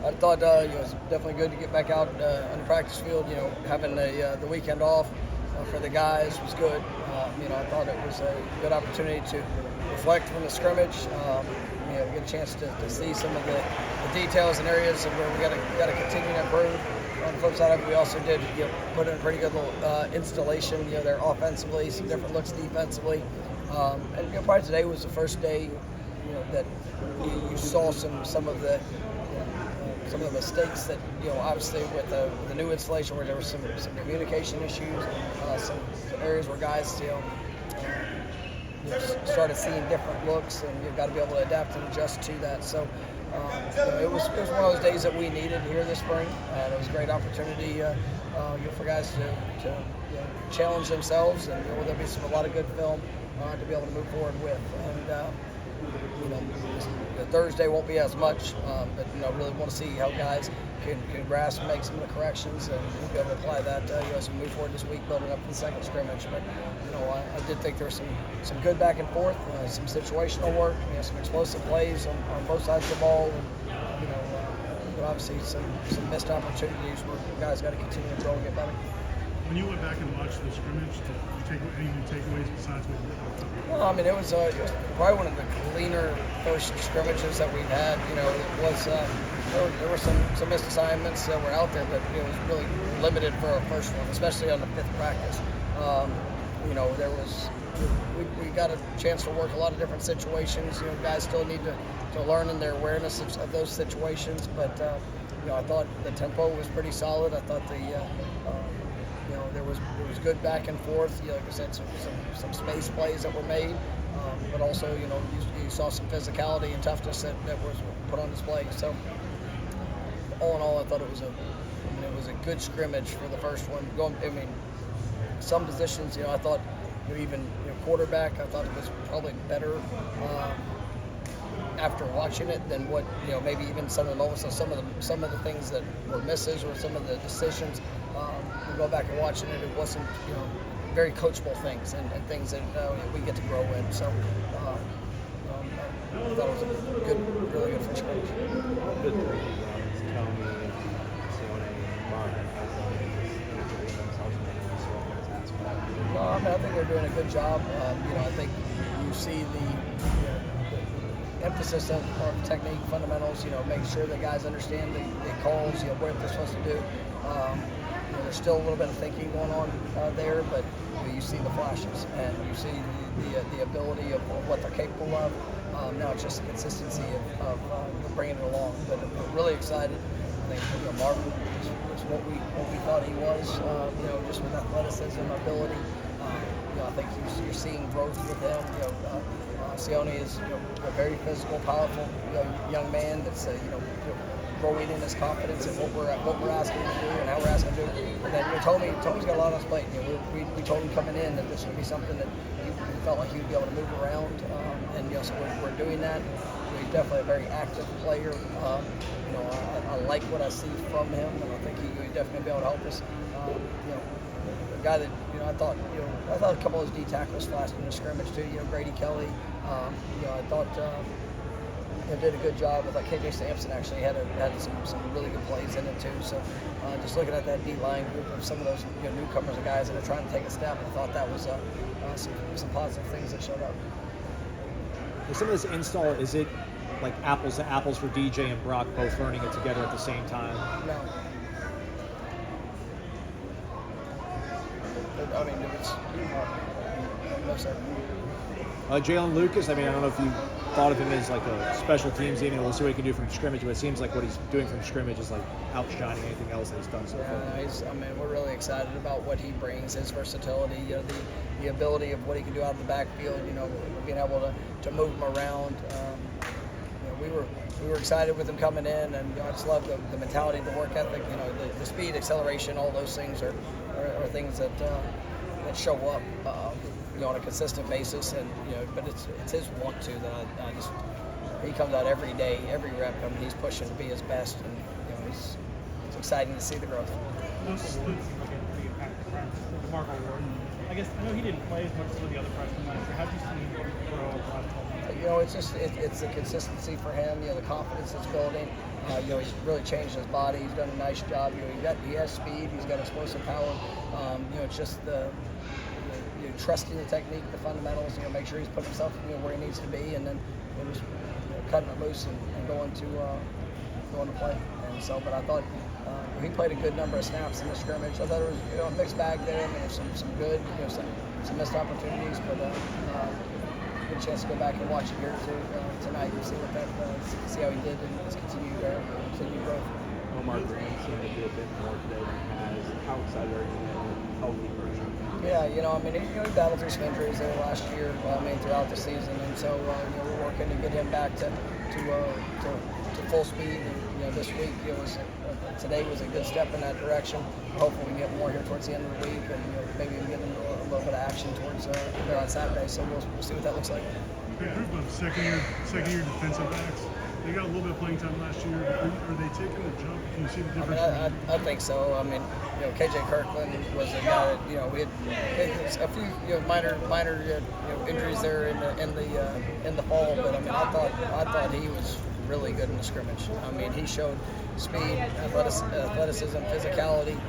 I thought it was definitely good to get back out on the practice field. Having the weekend off for the guys was good. I thought it was a good opportunity to reflect from the scrimmage. Get a chance to see some of the details and areas of where we got to continue to improve. On the flip side of it, we also did put in a pretty good little installation. There offensively, some different looks defensively, and probably today was the first day that you saw some of the mistakes that obviously with the new installation where there was some communication issues, some areas where guys started seeing different looks, and you've got to be able to adapt and adjust to that. So it was one of those days that we needed here this spring, and it was a great opportunity for guys to challenge themselves, and there'll be a lot of good film to be able to move forward with. And Thursday won't be as much, but really want to see how guys can grasp and make some of the corrections, and we'll be able to apply that as we move forward this week, building up to the second scrimmage. But I did think there was some good back and forth, some situational work, some explosive plays on both sides of the ball, and but obviously some missed opportunities where guys got to continue to grow and get better. When you went back and watched the scrimmage, did you take any new takeaways besides what you did? Well, it was probably one of the cleaner first scrimmages that we've had. There were some missed assignments that were out there, but it was really limited for our first one, especially on the fifth practice. We got a chance to work a lot of different situations. Guys still need to learn in their awareness of those situations, but I thought the tempo was pretty solid. I thought there was good back and forth. Like I said, some space plays that were made, but also you saw some physicality and toughness that was put on display. So all in all, I thought it was a good scrimmage for the first one. Some positions, I thought even quarterback, I thought it was probably better after watching it than what maybe even some of the moments of some of the things that were misses or some of the decisions. We go back and watching it, it wasn't very coachable things and things that we get to grow in. So I thought it was a really good first scrimmage. I think they're doing a good job. I think you see the emphasis of technique, fundamentals. Make sure that guys understand the calls, what they're supposed to do. There's still a little bit of thinking going on there, but you see the flashes and you see the ability of what they're capable of. Now it's just the consistency of bringing it along. But I'm really excited. I think Marvin is what we thought he was. Just with athleticism, ability. I think you're seeing growth with him. Sione is a very physical, powerful young man that's growing in his confidence and what we're asking him to do and how we're asking him to do it. And then Tommy's got a lot on his plate. We told him coming in that this would be something that he felt like he would be able to move around, and so we're doing that. He's definitely a very active player. I like what I see from him, and I think he definitely be able to help us. A guy that I thought a couple of his D tackles flashed in the scrimmage too. Grady Kelly. I thought did a good job with KJ Sampson. Actually had some really good plays in it too. So just looking at that D line group of some of those newcomers and guys that are trying to take a step, I thought that was some positive things that showed up. Some of this install, is it like apples to apples for DJ and Brock both learning it together at the same time? No. It's no sir. Jalen Lucas, I don't know if you thought of him as like a special teams team, and we'll see what he can do from scrimmage, but it seems like what he's doing from scrimmage is like outshining anything else that he's done so far. We're really excited about what he brings, his versatility, the ability of what he can do out of the backfield, being able to move him around. We were excited with him coming in, and I just love the mentality, the work ethic, the speed, acceleration, all those things are things that show up on a consistent basis, and but it's his want to that I just he comes out every day, every rep. He's pushing to be his best, and it's exciting to see the growth. DeMarco Ward. I guess I know he didn't play as much as some of the other freshmen last year. How did you see him grow over the last 12 months? It's the consistency for him. The confidence that's building. You know, he's really changed his body. He's done a nice job. You know, he has speed. He's got explosive power. You know, it's just trusting the technique, the fundamentals. You know, make sure he's put himself where he needs to be, and then just cutting it loose and going to play. And so, but I thought he played a good number of snaps in the scrimmage. I thought it was a mixed bag there. I mean, some good, some missed opportunities, but good chance to go back and watch it here tonight and see what see how he did and his continued growth. Omar Graham seemed to do a bit more today than he has outside of a healthy version. Yeah, I mean, he battled through some injuries there last year, throughout the season, and so we're working to get him back to full speed. And this week today was a good step in that direction. Hopefully, we get more here towards the end of the week, and maybe we get into a little bit of action towards there on Saturday. So we'll see what that looks like. Hey, group of second-year defensive backs. They got a little bit of playing time last year. Are they taking the jump? Can you see the difference? I think so. I mean, KJ Kirkland was a guy that we had a few minor injuries there in the fall, but I mean I thought he was really good in the scrimmage. I mean, he showed speed, athleticism, physicality.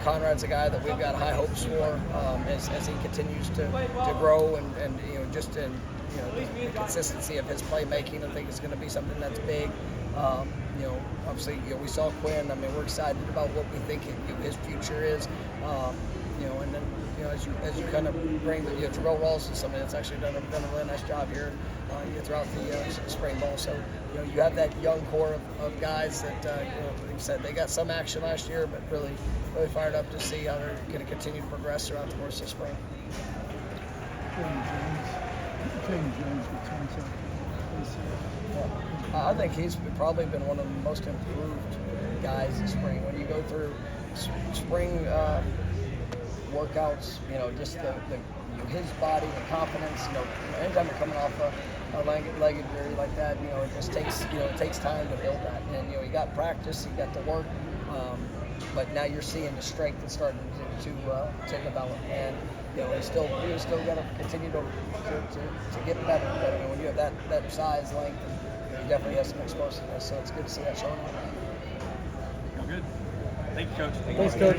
Conrad's a guy that we've got high hopes for as he continues to grow and just in the consistency of his playmaking. I think is going to be something that's big. Obviously, we saw Quinn. I mean, we're excited about what we think his future is. And then as you kind of bring Terrell Rawls is somebody that's actually done a really nice job here throughout the spring ball. So you have that young core of guys that like you said, they got some action last year, but really fired up to see how they're going to continue to progress throughout the course of spring. I think he's probably been one of the most improved guys this spring. When you go through spring workouts, just his body, the confidence. Anytime you're coming off a leg injury like that, it takes time to build that. And you got practice, you got the work, but now you're seeing the strength that's starting to develop. And he's still got to continue to get better. But when you have that size, length, he definitely has some explosiveness. So it's good to see that showing up. Well, good. Thank you, Coach. Thanks, Coach.